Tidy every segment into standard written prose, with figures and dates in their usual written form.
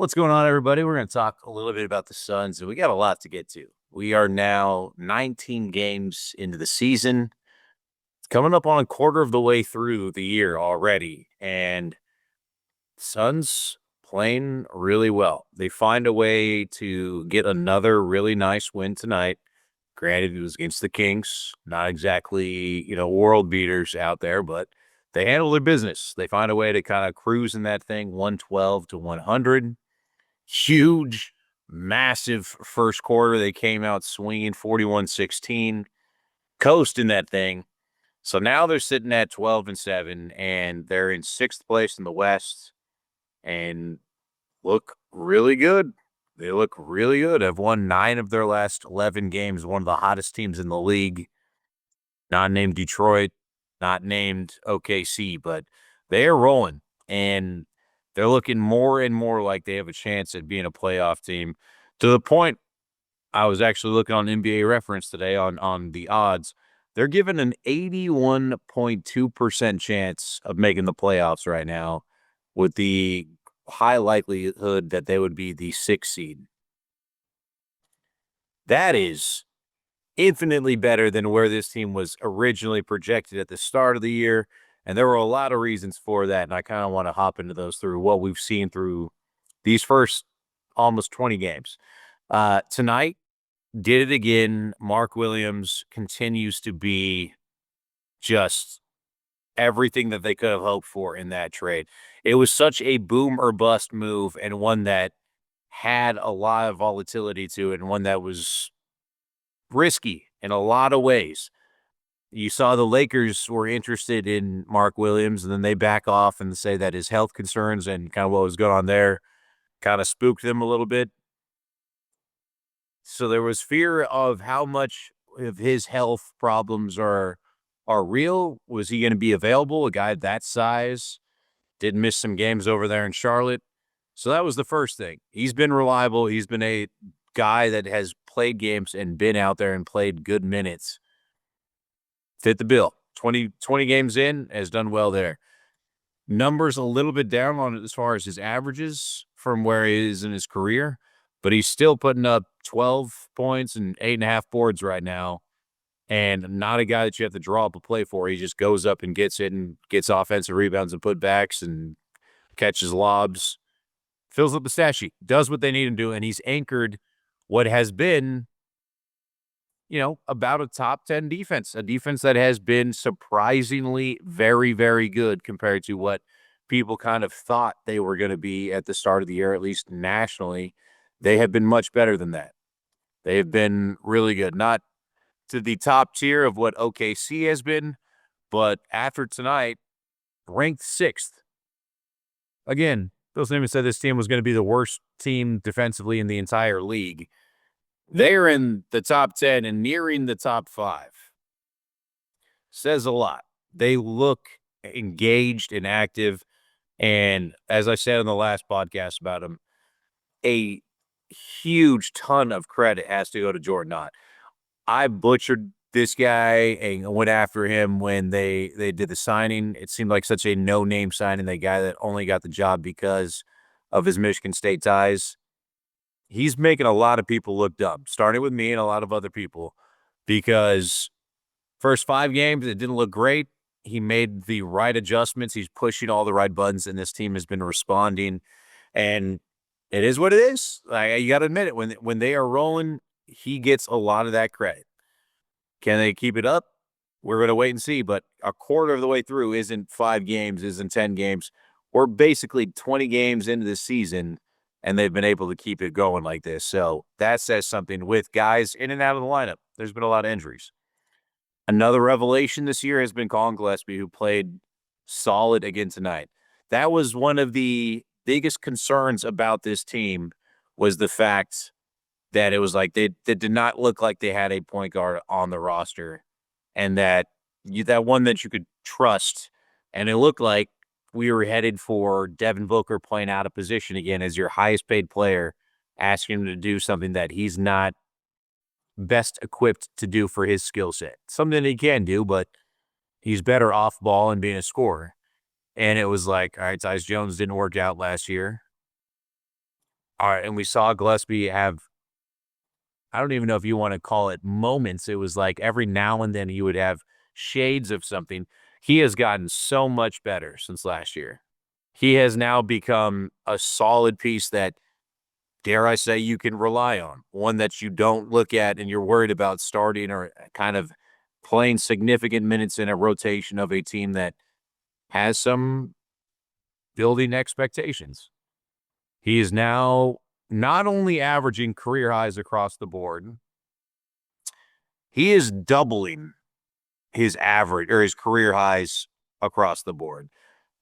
What's going on, everybody? We're going to talk a little bit about the Suns, and we got a lot to get to. We are now 19 games into the season. It's coming up on a quarter of the way through the year already, and Suns playing really well. They find a way to get another really nice win tonight. Granted, it was against the Kings, not exactly, world beaters out there, but they handle their business. They find a way to kind of cruise in that thing 112 to 100. Huge, massive first quarter. They came out swinging 41-16, coasting that thing. So now they're sitting at 12-7, and they're in sixth place in the West and look really good. They look really good. Have won 9 of their last 11 games, one of the hottest teams in the league. Not named Detroit, not named OKC, but they are rolling. And they're looking more and more like they have a chance at being a playoff team, to the point I was actually looking on NBA reference today on the odds. They're given an 81.2% chance of making the playoffs right now, with the high likelihood that they would be the 6th seed. That is infinitely better than where this team was originally projected at the start of the year. And there were a lot of reasons for that. And I kind of want to hop into those through what we've seen through these first almost 20 games. Tonight, did it again. Mark Williams continues to be just everything that they could have hoped for in that trade. It was such a boom or bust move, and one that had a lot of volatility to it, and one that was risky in a lot of ways. You saw the Lakers were interested in Mark Williams, and then they back off and say that his health concerns and kind of what was going on there kind of spooked them a little bit. So there was fear of how much of his health problems are real. Was he going to be available? A guy that size did miss some games over there in Charlotte. So that was the first thing. He's been reliable. He's been a guy that has played games and been out there and played good minutes. Fit the bill. 20 games in, has done well there. Numbers a little bit down on it as far as his averages from where he is in his career, but he's still putting up 12 points and 8.5 boards right now, and not a guy that you have to draw up a play for. He just goes up and gets it and gets offensive rebounds and putbacks and catches lobs, fills up the stat sheet, does what they need him to do, and he's anchored what has been, about a top 10 defense, a defense that has been surprisingly very, very good compared to what people kind of thought they were going to be at the start of the year, at least nationally. They have been much better than that. They have been really good. Not to the top tier of what OKC has been, but after tonight, ranked 6th. Again, Bill Simmons said this team was going to be the worst team defensively in the entire league. They're in the top 10 and nearing the top 5. Says a lot. They look engaged and active. And as I said in the last podcast about them, a huge ton of credit has to go to Jordan Knott. I butchered this guy and went after him when they did the signing. It seemed like such a no-name signing, the guy that only got the job because of his Michigan State ties. He's making a lot of people look dumb, starting with me and a lot of other people, because first 5 games, it didn't look great. He made the right adjustments. He's pushing all the right buttons, and this team has been responding. And it is what it is. You got to admit it. When they are rolling, he gets a lot of that credit. Can they keep it up? We're going to wait and see. But a quarter of the way through isn't 5 games, isn't 10 games. We're basically 20 games into the season, and they've been able to keep it going like this. So that says something with guys in and out of the lineup. There's been a lot of injuries. Another revelation this year has been Colin Gillespie, who played solid again tonight. That was one of the biggest concerns about this team, was the fact that it was like they did not look like they had a point guard on the roster, and that one that you could trust. And it looked like we were headed for Devin Booker playing out of position again as your highest paid player, asking him to do something that he's not best equipped to do for his skill set. Something he can do, but he's better off ball and being a scorer. And it was like, all right, Tyus Jones didn't work out last year. All right, and we saw Gillespie have, I don't even know if you want to call it moments. It was like every now and then he would have shades of something. He has gotten so much better since last year. He has now become a solid piece that, dare I say, you can rely on. One that you don't look at and you're worried about starting or kind of playing significant minutes in a rotation of a team that has some building expectations. He is now not only averaging career highs across the board, he is doubling his average or his career highs across the board.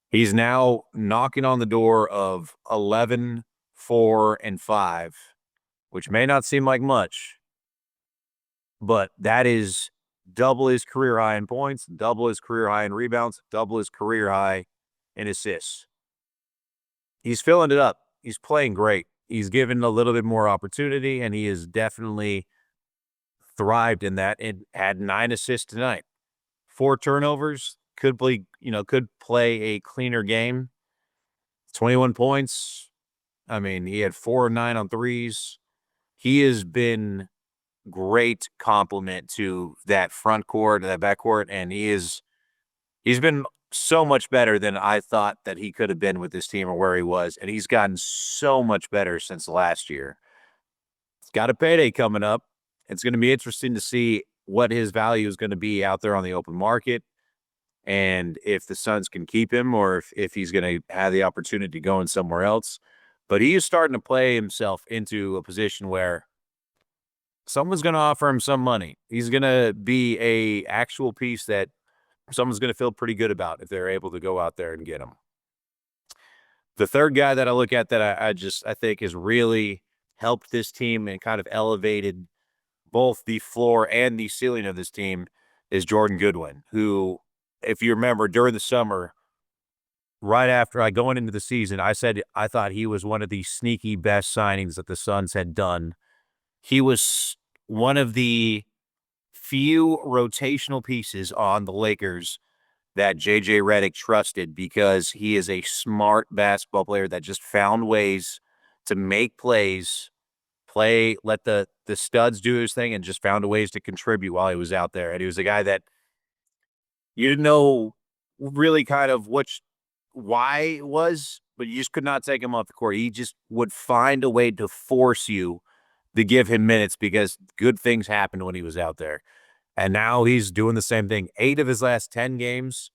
He's now knocking on the door of 11, 4, and 5, which may not seem like much, but that is double his career high in points, double his career high in rebounds, double his career high in assists. He's filling it up. He's playing great. He's given a little bit more opportunity, and he has definitely thrived in that and had 9 assists tonight. 4 turnovers, could play a cleaner game. 21 points. I mean, he had 4 or 9 on threes. He has been great complement to that front court, that back court, and he's been so much better than I thought that he could have been with this team or where he was, and he's gotten so much better since last year. He's got a payday coming up. It's going to be interesting to see what his value is going to be out there on the open market and if the Suns can keep him or if he's going to have the opportunity going somewhere else. But he is starting to play himself into a position where someone's going to offer him some money. He's going to be a actual piece that someone's going to feel pretty good about if they're able to go out there and get him. The third guy that I look at that I think has really helped this team and kind of elevated both the floor and the ceiling of this team is Jordan Goodwin, who, if you remember, during the summer, right after going into the season, I said I thought he was one of the sneaky best signings that the Suns had done. He was one of the few rotational pieces on the Lakers that JJ Redick trusted because he is a smart basketball player that just found ways to make plays, let the studs do his thing, and just found ways to contribute while he was out there. And he was a guy that you didn't know really kind of why it was, but you just could not take him off the court. He just would find a way to force you to give him minutes because good things happened when he was out there. And now he's doing the same thing. 8 of his last 10 games,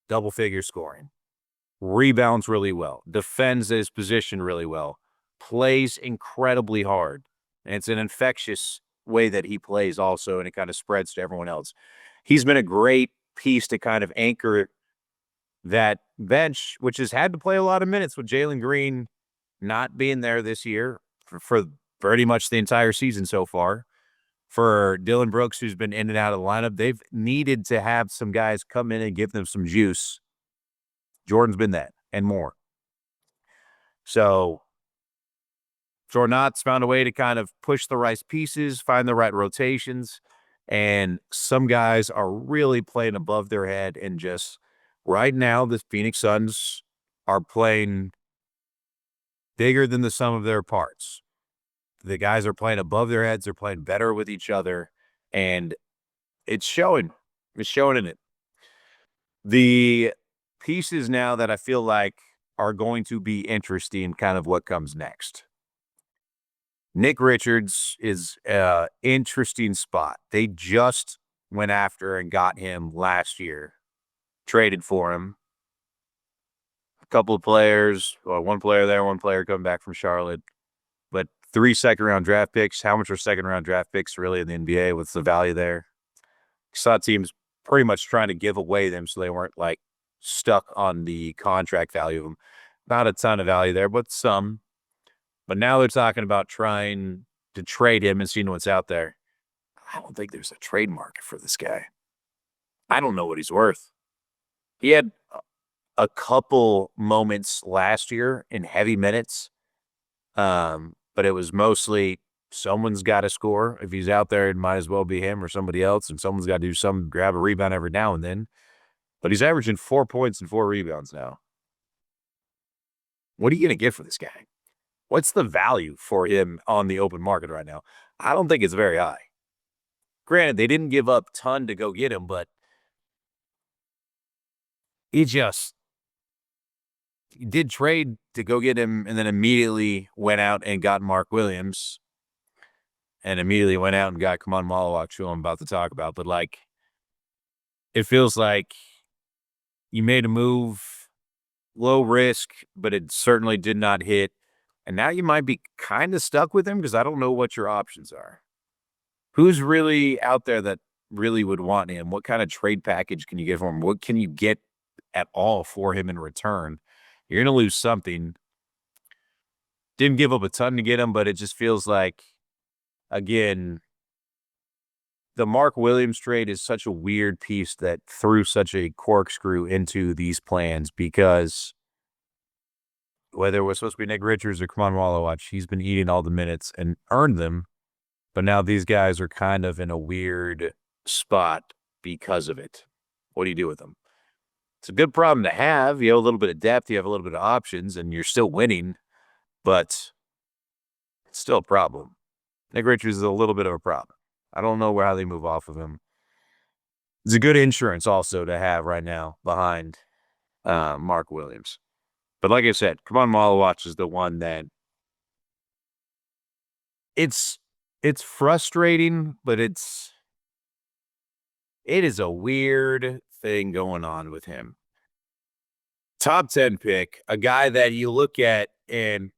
double-figure scoring. Rebounds really well. Defends his position really well. Plays incredibly hard. And it's an infectious way that he plays also, and it kind of spreads to everyone else. He's been a great piece to kind of anchor that bench, which has had to play a lot of minutes with Jalen Green not being there this year for pretty much the entire season so far. For Dillon Brooks, who's been in and out of the lineup, they've needed to have some guys come in and give them some juice. Jordan's been that and more. So Jordan Knott's found a way to kind of push the right pieces, find the right rotations, and some guys are really playing above their head. And just right now, the Phoenix Suns are playing bigger than the sum of their parts. The guys are playing above their heads. They're playing better with each other, and it's showing. It's showing in it. The pieces now that I feel like are going to be interesting, kind of what comes next. Nick Richards is an interesting spot. They just went after and got him last year, traded for him. A couple of players, well, one player there, one player coming back from Charlotte, but 3 second-round draft picks. How much are second-round draft picks really in the NBA? What's the value there? I saw teams pretty much trying to give away them so they weren't like stuck on the contract value of them. Not a ton of value there, but some. But now they're talking about trying to trade him and seeing what's out there. I don't think there's a trade market for this guy. I don't know what he's worth. He had a couple moments last year in heavy minutes, but it was mostly someone's got to score. If he's out there, it might as well be him or somebody else, and someone's got to do something, grab a rebound every now and then. But he's averaging 4 points and 4 rebounds now. What are you going to get for this guy? What's the value for him on the open market right now? I don't think it's very high. Granted, they didn't give up ton to go get him, but he just did trade to go get him and then immediately went out and got Mark Williams and immediately went out and got Kamon Malawak, who I'm about to talk about. But like, it feels like you made a move, low risk, but it certainly did not hit. And now you might be kind of stuck with him because I don't know what your options are. Who's really out there that really would want him? What kind of trade package can you get for him? What can you get at all for him in return? You're going to lose something. Didn't give up a ton to get him, but it just feels like, again, the Mark Williams trade is such a weird piece that threw such a corkscrew into these plans because whether it was supposed to be Nick Richards or Kamon Malawak, he's been eating all the minutes and earned them. But now these guys are kind of in a weird spot because of it. What do you do with them? It's a good problem to have. You have a little bit of depth, you have a little bit of options, and you're still winning, but it's still a problem. Nick Richards is a little bit of a problem. I don't know how they move off of him. It's a good insurance also to have right now behind Mark Williams. But like I said, Kamon Malawak is the one that it's frustrating, but it is a weird thing going on with him. Top 10 pick, a guy that you look at and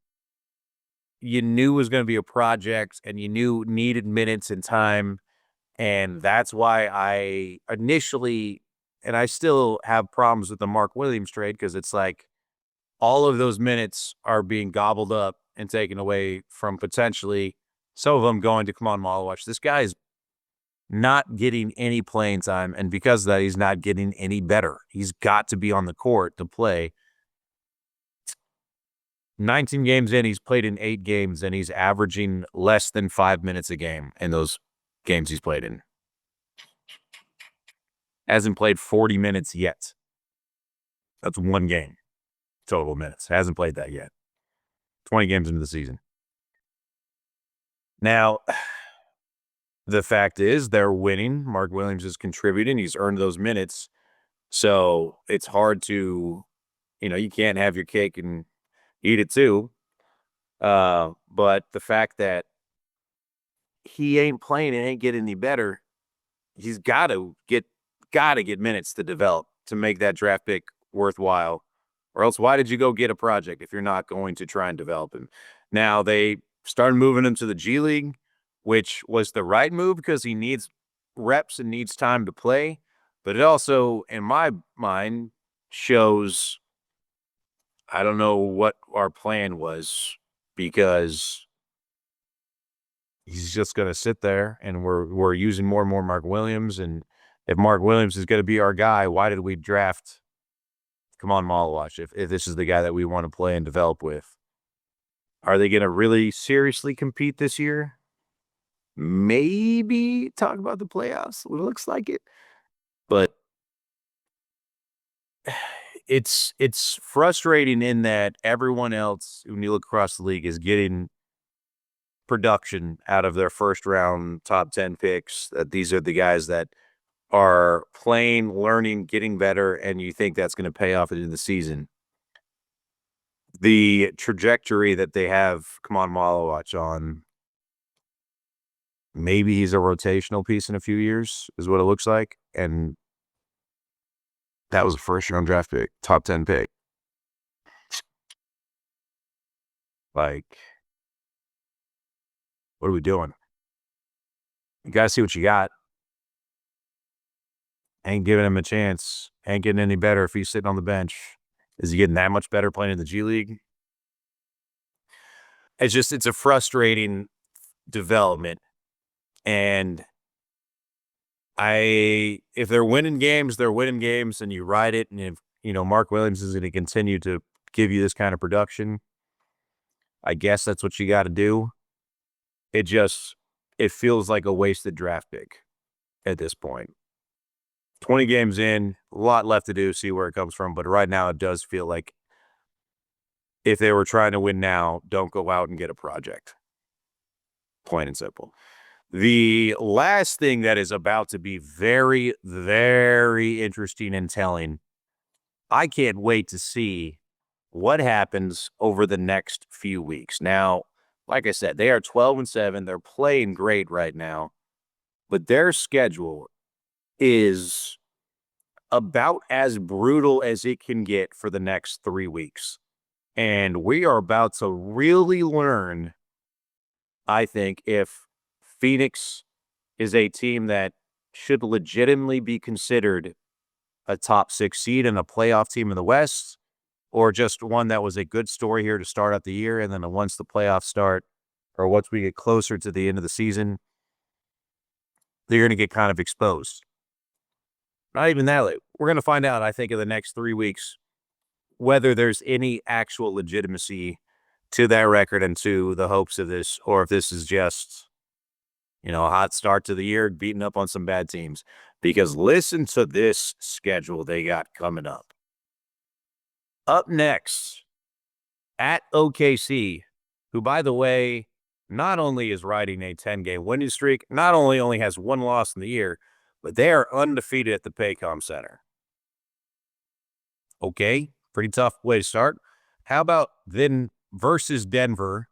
you knew was going to be a project and you knew needed minutes and time. And that's why I initially, and I still have problems with the Mark Williams trade because it's like all of those minutes are being gobbled up and taken away from potentially some of them going to Kamon Malawak. This guy is not getting any playing time, and because of that, he's not getting any better. He's got to be on the court to play. 19 games in, he's played in 8 games, and he's averaging less than 5 minutes a game in those games he's played in. Hasn't played 40 minutes yet. That's one game total minutes. Hasn't played that yet. 20 games into the season. Now, the fact is they're winning. Mark Williams is contributing. He's earned those minutes. So it's hard to, you can't have your cake and eat it too. But the fact that he ain't playing and ain't getting any better, he's got to get minutes to develop to make that draft pick worthwhile. Or else why did you go get a project if you're not going to try and develop him? Now they started moving him to the G League, which was the right move because he needs reps and needs time to play. But it also, in my mind, shows I don't know what our plan was because he's just going to sit there and we're using more and more Mark Williams. And if Mark Williams is going to be our guy, why did we draft Kamon Malawak if this is the guy that we want to play and develop with? Are they going to really seriously compete this year? Maybe talk about the playoffs. It looks like it. But it's frustrating in that everyone else, when you look across the league, is getting production out of their first round top 10 picks. That these are the guys that are playing, learning, getting better, and you think that's going to pay off into the season. The trajectory that they have Kamon Malawak on, maybe he's a rotational piece in a few years, is what it looks like. And that was a first-round draft pick, top 10 pick. Like, what are we doing? You got to see what you got. Ain't giving him a chance. Ain't getting any better if he's sitting on the bench. Is he getting that much better playing in the G League? It's a frustrating development. And if they're winning games, they're winning games, and you ride it. And if, Mark Williams is going to continue to give you this kind of production, I guess that's what you got to do. It feels like a wasted draft pick at this point. 20 games in, a lot left to do, see where it comes from. But right now it does feel like if they were trying to win now, don't go out and get a project. Plain and simple. The last thing that is about to be very, very interesting and telling, I can't wait to see what happens over the next few weeks. Now, like I said, they are 12-7. They're playing great right now, but their schedule is about as brutal as it can get for the next 3 weeks. And we are about to really learn, I think, if Phoenix is a team that should legitimately be considered a top 6 seed and a playoff team in the West, or just one that was a good story here to start out the year, and then once the playoffs start, or once we get closer to the end of the season, they're going to get kind of exposed. Not even that late. We're going to find out, I think, in the next 3 weeks whether there's any actual legitimacy to that record and to the hopes of this, or if this is just, a hot start to the year, beating up on some bad teams. Because listen to this schedule they got coming up. Up next, at OKC, who, by the way, not only is riding a 10-game winning streak, not only has one loss in the year, but they are undefeated at the Paycom Center. Okay, pretty tough way to start. How about then versus Denver,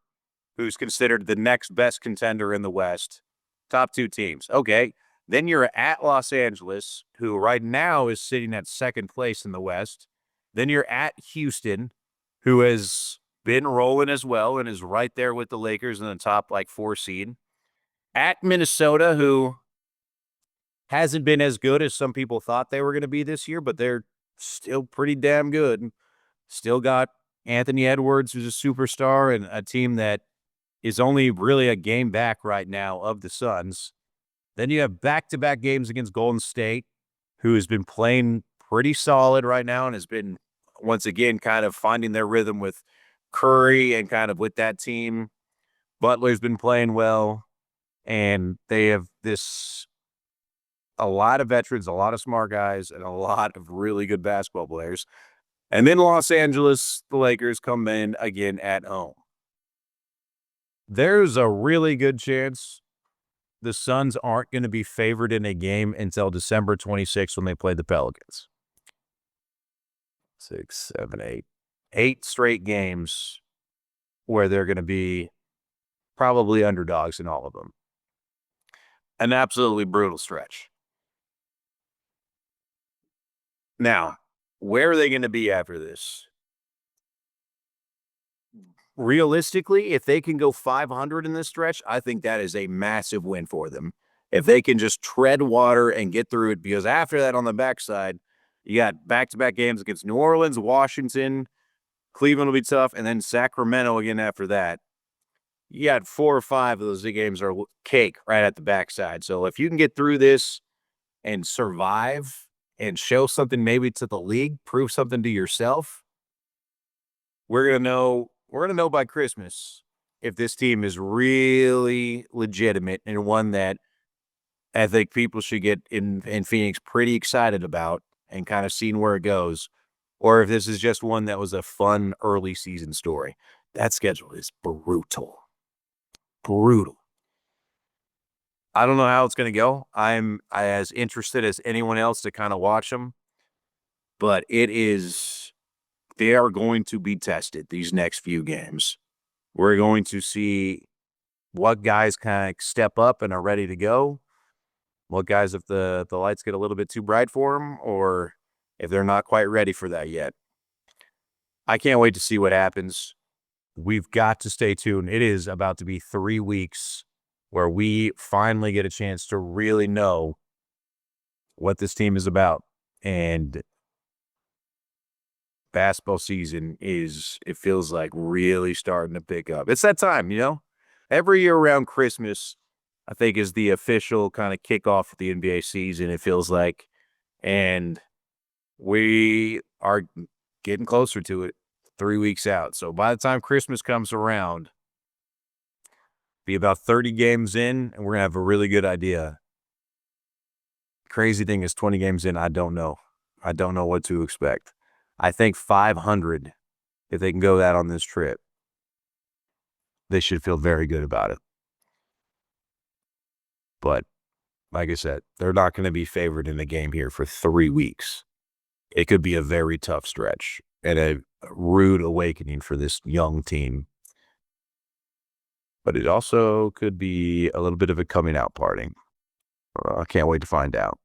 who's considered the next best contender in the West? Top 2 teams. Okay, then you're at Los Angeles, who right now is sitting at second place in the West. Then you're at Houston, who has been rolling as well and is right there with the Lakers in the top 4 seed. At Minnesota, who hasn't been as good as some people thought they were going to be this year, but they're still pretty damn good. Still got Anthony Edwards, who's a superstar, and a team that is only really a game back right now of the Suns. Then you have back-to-back games against Golden State, who has been playing pretty solid right now and has been, once again, kind of finding their rhythm with Curry and kind of with that team. Butler's been playing well, and they have a lot of veterans, a lot of smart guys, and a lot of really good basketball players. And then Los Angeles, the Lakers come in again at home. There's a really good chance the Suns aren't going to be favored in a game until December 26th when they play the Pelicans. 6, 7, 8. 8 straight games where they're going to be probably underdogs in all of them. An absolutely brutal stretch. Now, where are they going to be after this? Realistically, if they can go 500 in this stretch, I think that is a massive win for them. If they can just tread water and get through it, because after that on the backside, you got back-to-back games against New Orleans, Washington, Cleveland will be tough, and then Sacramento again after that. You got 4 or 5 of those games are cake right at the backside. So if you can get through this and survive and show something maybe to the league, prove something to yourself, we're going to know by Christmas if this team is really legitimate and one that I think people should get in Phoenix pretty excited about and kind of seeing where it goes, or if this is just one that was a fun early season story. That schedule is brutal. Brutal. I don't know how it's going to go. I'm as interested as anyone else to kind of watch them, but they are going to be tested these next few games. We're going to see what guys kind of step up and are ready to go. What guys, if the lights get a little bit too bright for them, or if they're not quite ready for that yet. I can't wait to see what happens. We've got to stay tuned. It is about to be 3 weeks where we finally get a chance to really know what this team is about. And basketball season it feels like really starting to pick up. It's that time, every year around Christmas, I think, is the official kind of kickoff of the NBA season, it feels like. And we are getting closer to it 3 weeks out. So by the time Christmas comes around, be about 30 games in, and we're going to have a really good idea. Crazy thing is 20 games in, I don't know. I don't know what to expect. I think 500 if they can go that on this trip, they should feel very good about it. But like I said, they're not going to be favored in the game here for 3 weeks. It could be a very tough stretch and a rude awakening for this young team. But it also could be a little bit of a coming out party. I can't wait to find out.